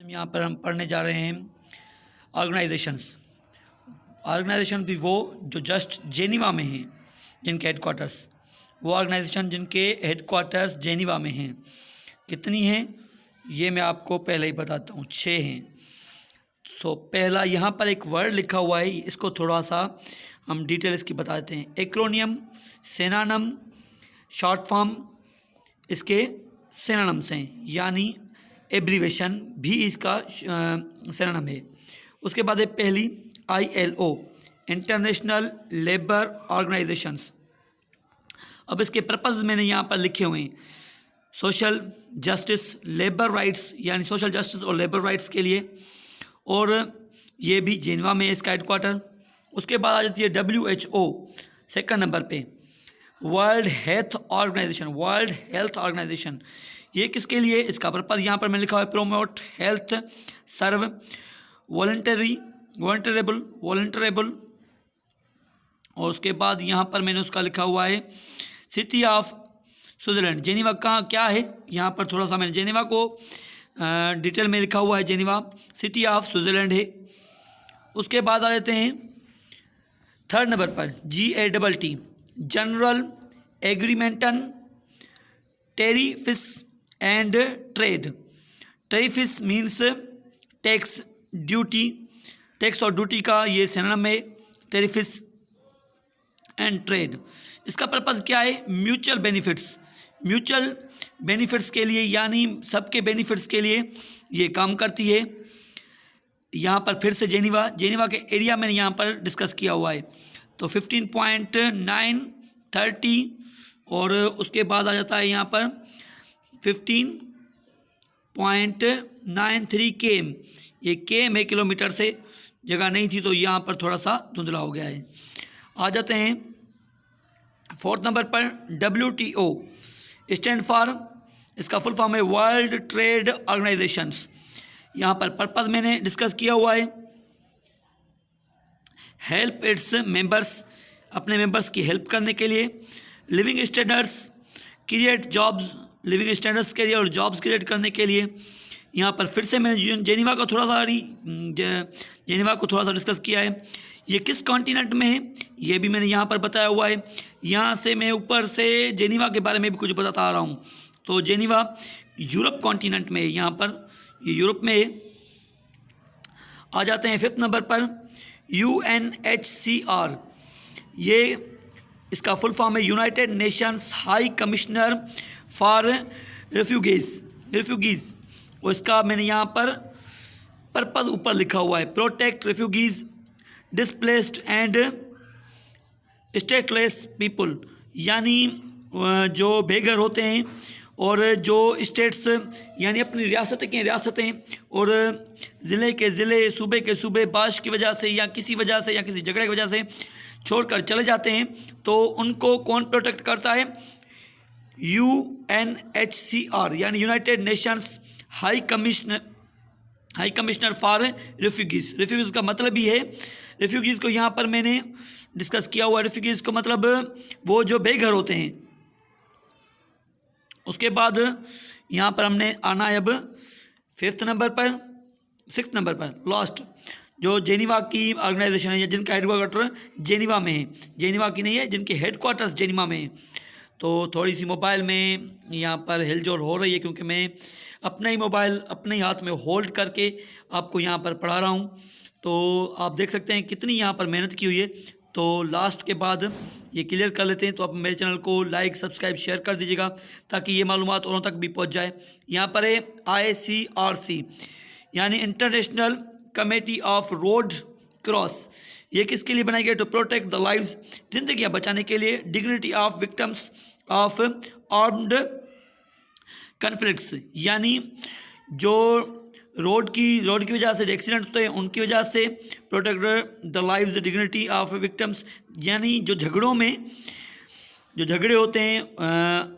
यहाँ पर हम पढ़ने जा रहे हैं ऑर्गेनाइजेशंस। ऑर्गेनाइजेशन भी वो जो जस्ट जेनीवा में हैं, जिनके हेडक्वार्टर्स, वो ऑर्गेनाइजेशन जिनके हेडक्वार्टर्स जेनीवा में हैं। कितनी हैं ये मैं आपको पहले ही बताता हूँ, 6 हैं। सो पहला यहाँ पर एक वर्ड लिखा हुआ है, इसको थोड़ा सा हम डिटेल इसकी बताते हैं। एक्रोनियम, सिनोनिम, शॉर्ट फॉर्म इसके सिनोनिम्स हैं, यानी एब्रीवेशन भी इसका सिनोनिम है। उसके बाद है पहली ILO, इंटरनेशनल लेबर ऑर्गेनाइजेशंस। अब इसके पर्पस मैंने यहाँ पर लिखे हुए हैं, सोशल जस्टिस, लेबर राइट्स, यानी सोशल जस्टिस और लेबर राइट्स के लिए, और ये भी जेनेवा में है इसका हेडक्वार्टर। उसके बाद आ जाती है WHO सेकंड नंबर पे, World Health Organization. World Health Organization ये किसके लिए, इसका पर्पस यहाँ पर मैंने लिखा है, प्रोमोट हेल्थ, सर्व, वॉलंटरेबल। और उसके बाद यहाँ पर मैंने उसका लिखा हुआ है सिटी ऑफ स्विट्जरलैंड। जेनीवा कहाँ क्या है, यहाँ पर थोड़ा सा मैंने जेनीवा को डिटेल में लिखा हुआ है, जेनीवा सिटी ऑफ स्विट्जरलैंड है। उसके बाद आ जाते हैं थर्ड नंबर पर GATT, general agreement on tariffs and trade. Tariffs means tax, duty, tax और ड्यूटी का ये सिनोनिम है, टेरिफिस एंड ट्रेड। इसका पर्पस क्या है, म्यूचुअल बेनिफिट्स के लिए, यानी सबके बेनिफिट्स के लिए ये काम करती है। यहाँ पर फिर से जेनीवा के एरिया में यहाँ पर डिस्कस किया हुआ है, तो 15.930 और उसके बाद आ जाता है यहाँ पर 15.93 km। ये km है, किलोमीटर से, जगह नहीं थी तो यहाँ पर थोड़ा सा धुंधला हो गया है। आ जाते हैं फोर्थ नंबर पर WTO, स्टैंड फॉर, इसका फुल फॉर्म है वर्ल्ड ट्रेड ऑर्गेनाइजेशंस। यहाँ पर पर्पस मैंने डिस्कस किया हुआ है, हेल्प इट्स मेंबर्स, अपने मेंबर्स की हेल्प करने के लिए, living standards, create jobs, living standards के लिए और जॉब्स क्रिएट करने के लिए। यहाँ पर फिर से मैंने जेनीवा को थोड़ा सा डिस्कस किया है। ये किस कॉन्टिनेंट में है ये भी मैंने यहाँ पर बताया हुआ है। यहाँ से मैं ऊपर से जेनीवा के बारे में भी कुछ बताता आ रहा हूँ। तो जेनीवा यूरोप कॉन्टिनेंट में है, यहाँ पर ये यूरोप में है। आ जाते हैं फिफ्थ नंबर पर UNHCR, ये इसका फुल फॉर्म है United Nations High Commissioner for refugees. और इसका मैंने यहाँ पर पर्पस ऊपर लिखा हुआ है, protect refugees, displaced and stateless people, यानी जो बेघर होते हैं और जो स्टेट्स यानी अपनी रियासतें और ज़िले के ज़िले, सूबे के सूबे बारिश की वजह से या किसी वजह से या किसी झगड़े की वजह से छोड़कर चले जाते हैं, तो उनको कौन प्रोटेक्ट करता है, UNHCR, यानी United Nations High Commissioner for refugees का मतलब ही है, रेफ्यूगीज़ को यहाँ पर मैंने डिस्कस किया हुआ है। रेफ्यूगीज़ को मतलब वो जो बेघर होते हैं। उसके बाद यहाँ पर हमने आना है अब सिक्स्थ नंबर पर लास्ट, जो जेनीवा की ऑर्गेनाइजेशन है, जिनका हेडक्वार्टर जेनीवा में है, जेनीवा की नहीं है, जिनके हेडक्वार्टर्स जेनीवा में है। तो थोड़ी सी मोबाइल में यहाँ पर हिलजोल हो रही है, क्योंकि मैं अपना ही मोबाइल अपने ही हाथ में होल्ड करके आपको यहाँ पर पढ़ा रहा हूँ। तो आप देख सकते हैं कितनी यहाँ पर मेहनत की हुई है। तो लास्ट के बाद ये क्लियर कर लेते हैं। तो आप मेरे चैनल को लाइक, सब्सक्राइब, शेयर कर दीजिएगा, ताकि ये मालूमात औरों तक भी पहुँच जाए। यहाँ पर है ICRC, यानी international committee of road cross. ये किसके लिए बनाई गई, टू प्रोटेक्ट द लाइव्स, जिंदगियाँ बचाने के लिए, dignity of victims of armed conflicts, यानी जो रोड की वजह से एक्सीडेंट होते हैं उनकी वजह से, protect the lives, dignity of victims, यानी जो झगड़े होते हैं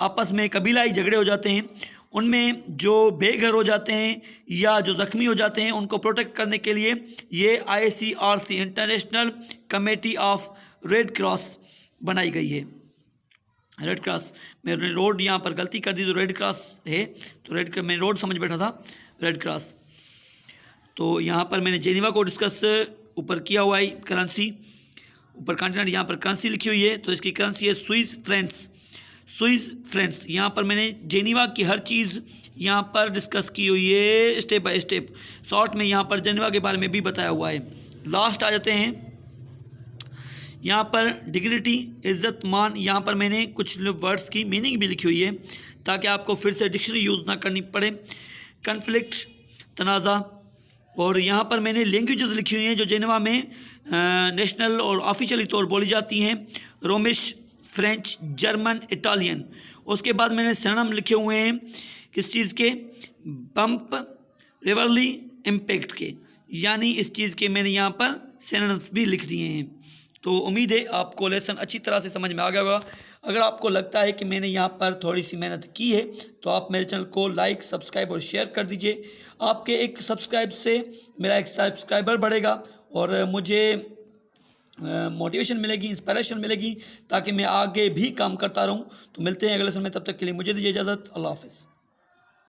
आपस में, कबीलाई झगड़े हो जाते हैं, उनमें जो बेघर हो जाते हैं या जो ज़ख्मी हो जाते हैं उनको प्रोटेक्ट करने के लिए ये ICRC, international committee of red cross बनाई गई है। रेड क्रॉस, मैंने रोड यहाँ पर गलती कर दी, तो रेड क्रॉस है, तो मैं रोड समझ बैठा था, रेड क्रॉस। तो यहाँ पर मैंने जेनीवा को डिस्कस ऊपर किया हुआ है। करेंसी ऊपर कॉन्टिनेंट, यहाँ पर करेंसी लिखी हुई है, तो इसकी करेंसी है स्विस फ्रेंक्स। स्विस फ्रेंक्स, यहाँ पर मैंने जेनीवा की हर चीज़ यहाँ पर डिस्कस की हुई है स्टेप बाय स्टेप। शॉर्ट में यहाँ पर जेनीवा के बारे में भी बताया हुआ है। लास्ट आ जाते हैं यहाँ पर डिग्निटी, इज्जत मान। यहाँ पर मैंने कुछ वर्ड्स की मीनिंग भी लिखी हुई है ताकि आपको फिर से डिक्शनरी यूज़ ना करनी पड़े। कन्फ्लिक्ट, तनाज़ा। और यहाँ पर मैंने लैंग्वेजेस लिखी हुई हैं जो जेनेवा में नेशनल और ऑफिशियली तौर बोली जाती हैं। रोमिश, फ्रेंच, जर्मन, इटालियन। उसके बाद मैंने सिनोनिम लिखे हुए हैं किस चीज़ के, बम्प, रिवरली, इम्पैक्ट के, यानी इस चीज़ के मैंने यहाँ पर सिनोनिम्स भी लिख दिए हैं। तो उम्मीद है आपको लेसन अच्छी तरह से समझ में आ गया होगा। अगर आपको लगता है कि मैंने यहाँ पर थोड़ी सी मेहनत की है तो आप मेरे चैनल को लाइक, सब्सक्राइब और शेयर कर दीजिए। आपके एक सब्सक्राइब से मेरा एक सब्सक्राइबर बढ़ेगा और मुझे मोटिवेशन मिलेगी, इंस्पिरेशन मिलेगी ताकि मैं आगे भी काम करता रहूँ। तो मिलते हैं अगले लेसन में, तब तक के लिए मुझे दीजिए इजाज़त। अल्लाह हाफ़िज़।